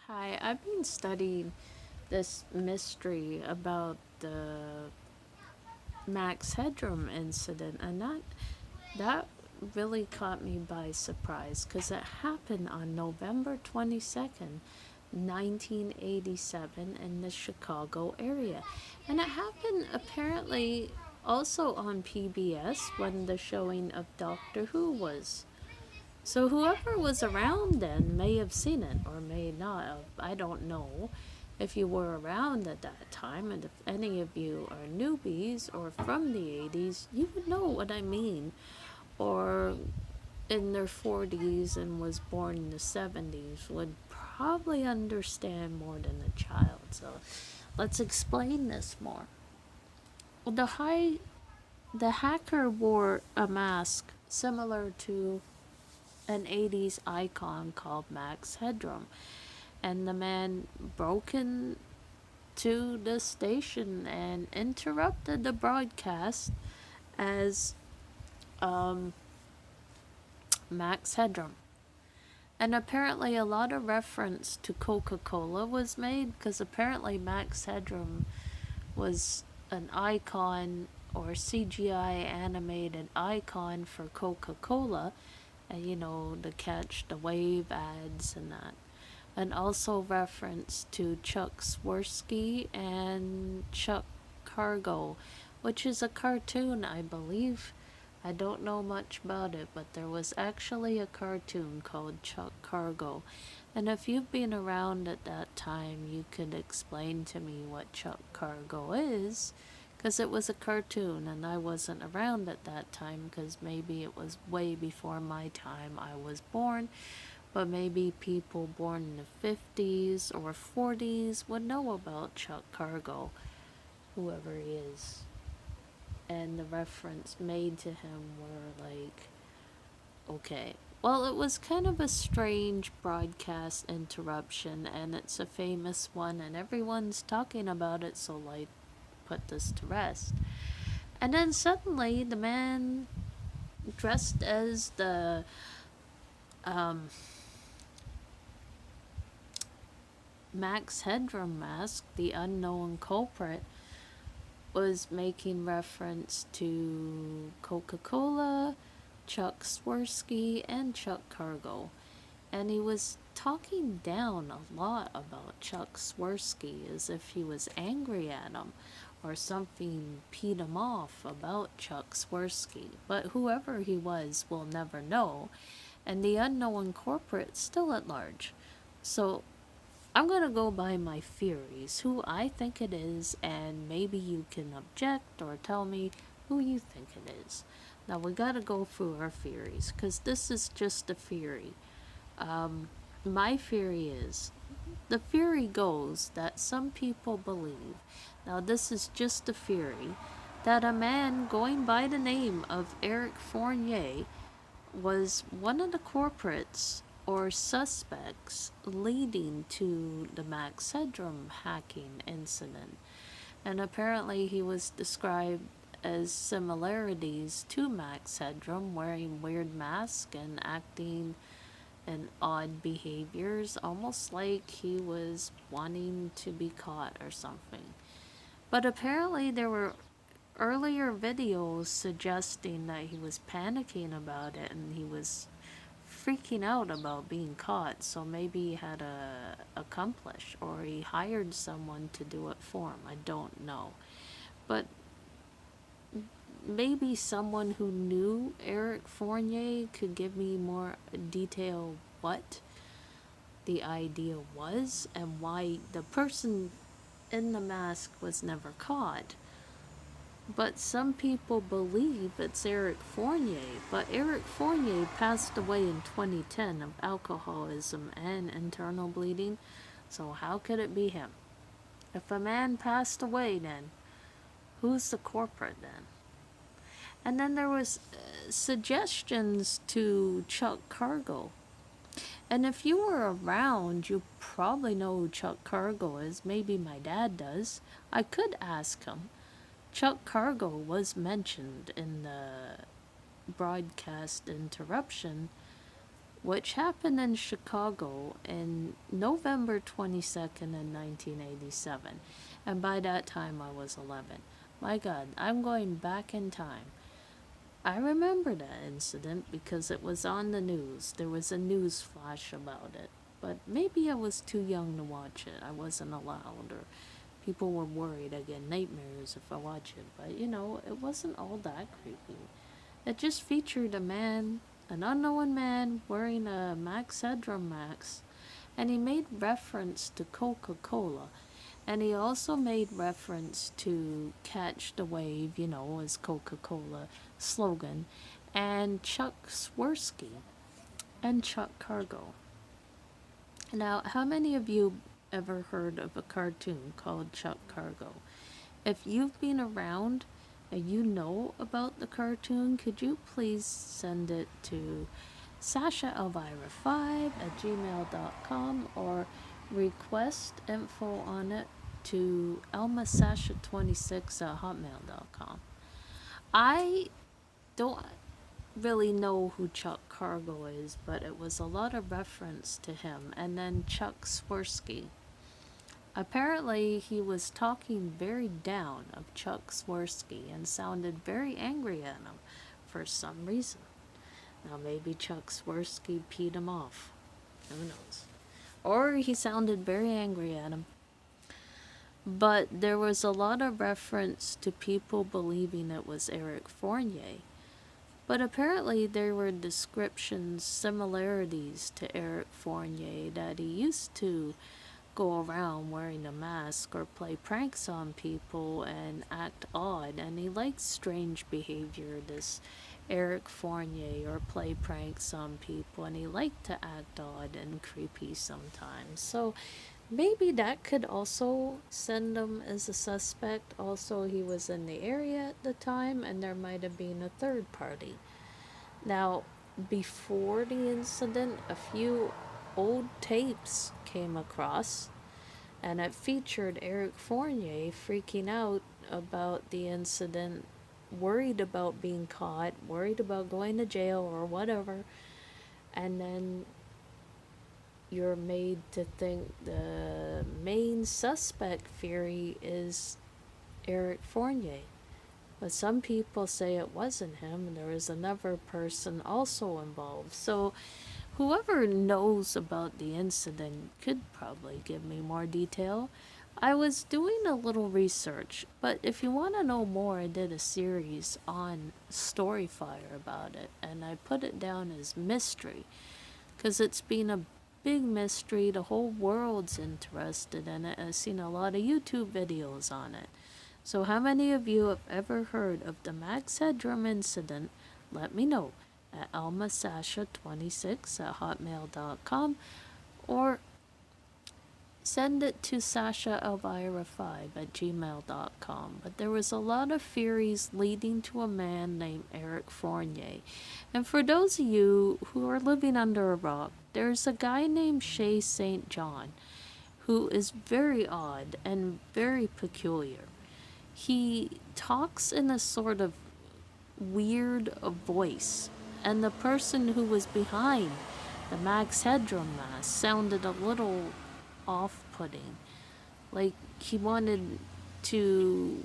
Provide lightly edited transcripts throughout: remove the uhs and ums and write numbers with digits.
Hi, I've been studying this mystery about the Max Headroom incident, and that really caught me by surprise because it happened on November 22nd, 1987, in the Chicago area. And it happened apparently also on PBS when the showing of Doctor Who was. So whoever was around then may have seen it or may not have. I don't know if you were around at that time, and if any of you are newbies or from the 80s, you would know what I mean. Or in their 40s and was born in the 70s would probably understand more than a child. So let's explain this more. Well, the hacker wore a mask similar to an 80s icon called Max Headroom. And the man broke into the station and interrupted the broadcast as Max Headroom. And apparently, a lot of reference to Coca Cola was made because apparently Max Headroom was an icon or CGI animated icon for Coca Cola, and to catch the wave ads and that. And also reference to Chuck Swirsky and Chuck Cargo, which is a cartoon, I believe. I don't know much about it, but there was actually a cartoon called Chuck Cargo. And if you've been around at that time, you could explain to me what Chuck Cargo is, because it was a cartoon and I wasn't around at that time because maybe it was way before my time I was born, but maybe people born in the 50s or 40s would know about Chuck Cargo, whoever he is. And the reference made to him were like, okay. Well, it was kind of a strange broadcast interruption, and it's a famous one, and everyone's talking about it, so like, put this to rest. And then suddenly, the man dressed as the Max Headroom mask, the unknown culprit, was making reference to Coca Cola, Chuck Swirsky, and Chuck Cargo. And he was talking down a lot about Chuck Swirsky as if he was angry at him or something peed him off about Chuck Swirsky. But whoever he was will never know. And the unknown corporate still at large. So I'm going to go by my theories, who I think it is, and maybe you can object or tell me who you think it is. Now we got to go through our theories because this is just a theory. My theory is, the theory goes that some people believe, now this is just a theory, that a man going by the name of Eric Fournier was one of the corporates or suspects leading to the Max Headroom hacking incident. And apparently he was described as similarities to Max Headroom, wearing weird masks and acting in odd behaviors, almost like he was wanting to be caught or something. But apparently there were earlier videos suggesting that he was panicking about it and he was freaking out about being caught, so maybe he had a accomplice or he hired someone to do it for him. I don't know. But maybe someone who knew Eric Fournier could give me more detail what the idea was and why the person in the mask was never caught. But some people believe it's Eric Fournier, but Eric Fournier passed away in 2010 of alcoholism and internal bleeding, so how could it be him? If a man passed away, then who's the corporate then? And then there was suggestions to Chuck Cargo. And if you were around, you probably know who Chuck Cargo is. Maybe my dad does. I could ask him. Chuck Cargo was mentioned in the broadcast interruption which happened in Chicago in November 22nd in 1987. And by that time I was 11. My God, I'm going back in time. I remember that incident because it was on the news. There was a news flash about it. But maybe I was too young to watch it. I wasn't allowed, or people were worried I'd get nightmares if I watch it. But it wasn't all that creepy. It just featured a man, an unknown man, wearing a Max Headroom mask, and he made reference to Coca-Cola. And he also made reference to Catch the Wave, his Coca-Cola slogan, and Chuck Swirsky and Chuck Cargo. Now, how many of you ever heard of a cartoon called Chuck Cargo? If you've been around and you know about the cartoon, could you please send it to SashaElvira5@gmail.com or request info on it to elmasasha26@hotmail.com. I don't really know who Chuck Cargo is, but it was a lot of reference to him. And then Chuck Swirsky. Apparently, he was talking very down of Chuck Swirsky and sounded very angry at him for some reason. Now, maybe Chuck Swirsky peed him off. Who knows? Or he sounded very angry at him. But there was a lot of reference to people believing it was Eric Fournier. But apparently there were descriptions, similarities to Eric Fournier, that he used to go around wearing a mask or play pranks on people and act odd. And he liked strange behavior, this Eric Fournier, or play pranks on people. And he liked to act odd and creepy sometimes. So maybe that could also send him as a suspect. Also, he was in the area at the time, and there might have been a third party. Now, before the incident, a few old tapes came across, and it featured Eric Fournier freaking out about the incident, worried about being caught, worried about going to jail or whatever. And then you're made to think the main suspect theory is Eric Fournier. But some people say it wasn't him, and there was another person also involved. So whoever knows about the incident could probably give me more detail. I was doing a little research, but if you want to know more, I did a series on Storyfire about it, and I put it down as mystery, because it's been a big mystery. The whole world's interested in it. I've seen a lot of YouTube videos on it. So how many of you have ever heard of the Max Headroom incident? Let me know at elmasasha26@hotmail.com or send it to SashaElvira5@gmail.com. But there was a lot of theories leading to a man named Eric Fournier. And for those of you who are living under a rock, there's a guy named Shay St. John who is very odd and very peculiar. He talks in a sort of weird voice, and the person who was behind the Max Headroom mask sounded a little off-putting, like he wanted to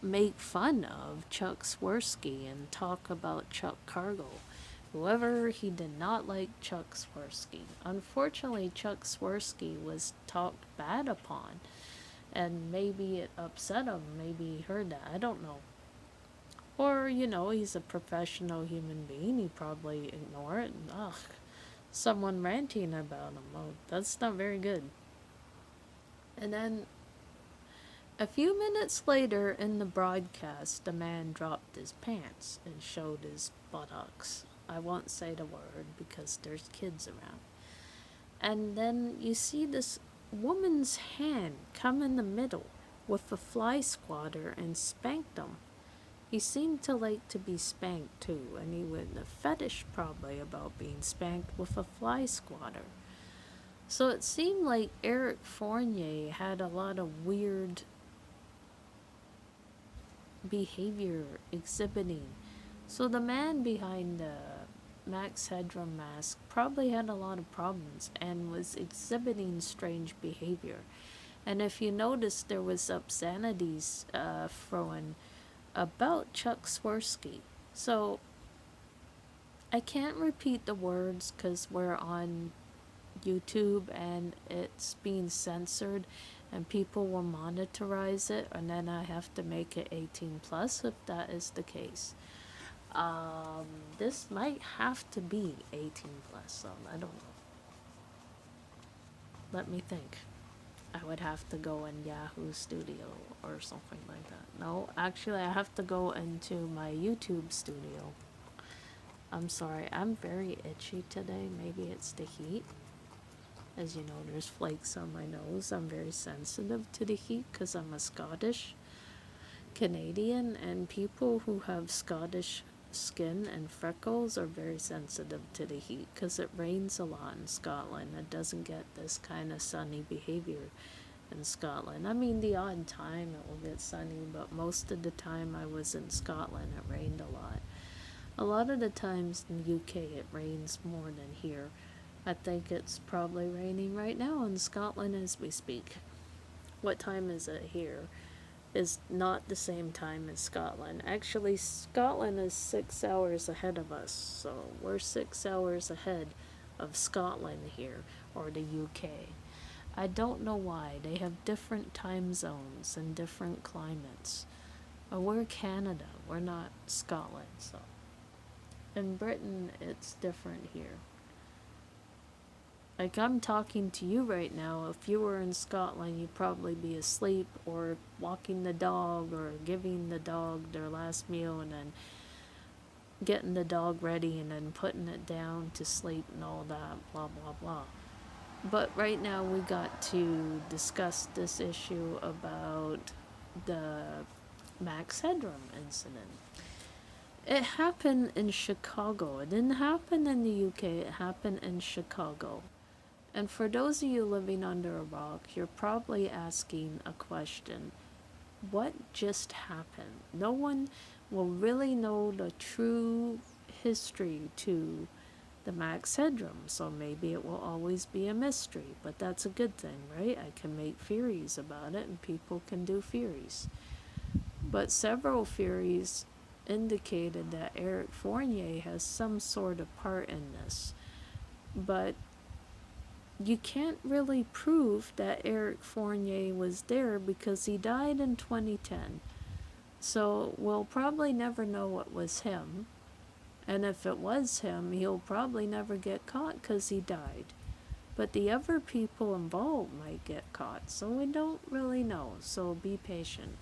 make fun of Chuck Swirsky and talk about Chuck Cargo. However, he did not like Chuck Swirsky. Unfortunately, Chuck Swirsky was talked bad upon, and maybe it upset him. Maybe he heard that. I don't know. Or, he's a professional human being. He probably ignored it. And, someone ranting about him. Oh, that's not very good. And then, a few minutes later in the broadcast, the man dropped his pants and showed his buttocks. I won't say the word because there's kids around. And then you see this woman's hand come in the middle with a fly swatter and spanked him. He seemed to like to be spanked too, and he was a fetish probably about being spanked with a fly swatter. So it seemed like Eric Fournier had a lot of weird behavior exhibiting. So the man behind the Max Headroom mask probably had a lot of problems and was exhibiting strange behavior. And if you notice, there was obscenities thrown about Chuck Swirsky. So I can't repeat the words because we're on YouTube and it's being censored and people will monitorize it, and then I have to make it 18 plus if that is the case. This might have to be 18 plus, so I don't know. Let me think. I would have to go in Yahoo Studio or something like that. No, actually, I have to go into my YouTube studio. I'm sorry, I'm very itchy today. Maybe it's the heat. As you know, there's flakes on my nose. I'm very sensitive to the heat because I'm a Scottish Canadian, and people who have Scottish skin and freckles are very sensitive to the heat because it rains a lot in Scotland. It doesn't get this kind of sunny behavior in Scotland. I mean, the odd time it will get sunny, but most of the time I was in Scotland, it rained a lot. A lot of the times in the UK, it rains more than here. I think it's probably raining right now in Scotland as we speak. What time is it here? Is not the same time as Scotland. Actually, Scotland is 6 hours ahead of us, so we're 6 hours ahead of Scotland here, or the UK. I don't know why. They have different time zones and different climates. But we're Canada, we're not Scotland, so. In Britain, it's different here. Like, I'm talking to you right now. If you were in Scotland, you'd probably be asleep or walking the dog or giving the dog their last meal and then getting the dog ready and then putting it down to sleep and all that, blah, blah, blah. But right now we got to discuss this issue about the Max Headroom incident. It happened in Chicago. It didn't happen in the UK, it happened in Chicago. And for those of you living under a rock, you're probably asking a question. What just happened? No one will really know the true history to the Max Headroom, so maybe it will always be a mystery. But that's a good thing, right? I can make theories about it and people can do theories. But several theories indicated that Eric Fournier has some sort of part in this. But you can't really prove that Eric Fournier was there because he died in 2010. So we'll probably never know it was him. And if it was him, he'll probably never get caught because he died. But the other people involved might get caught, so we don't really know. So be patient.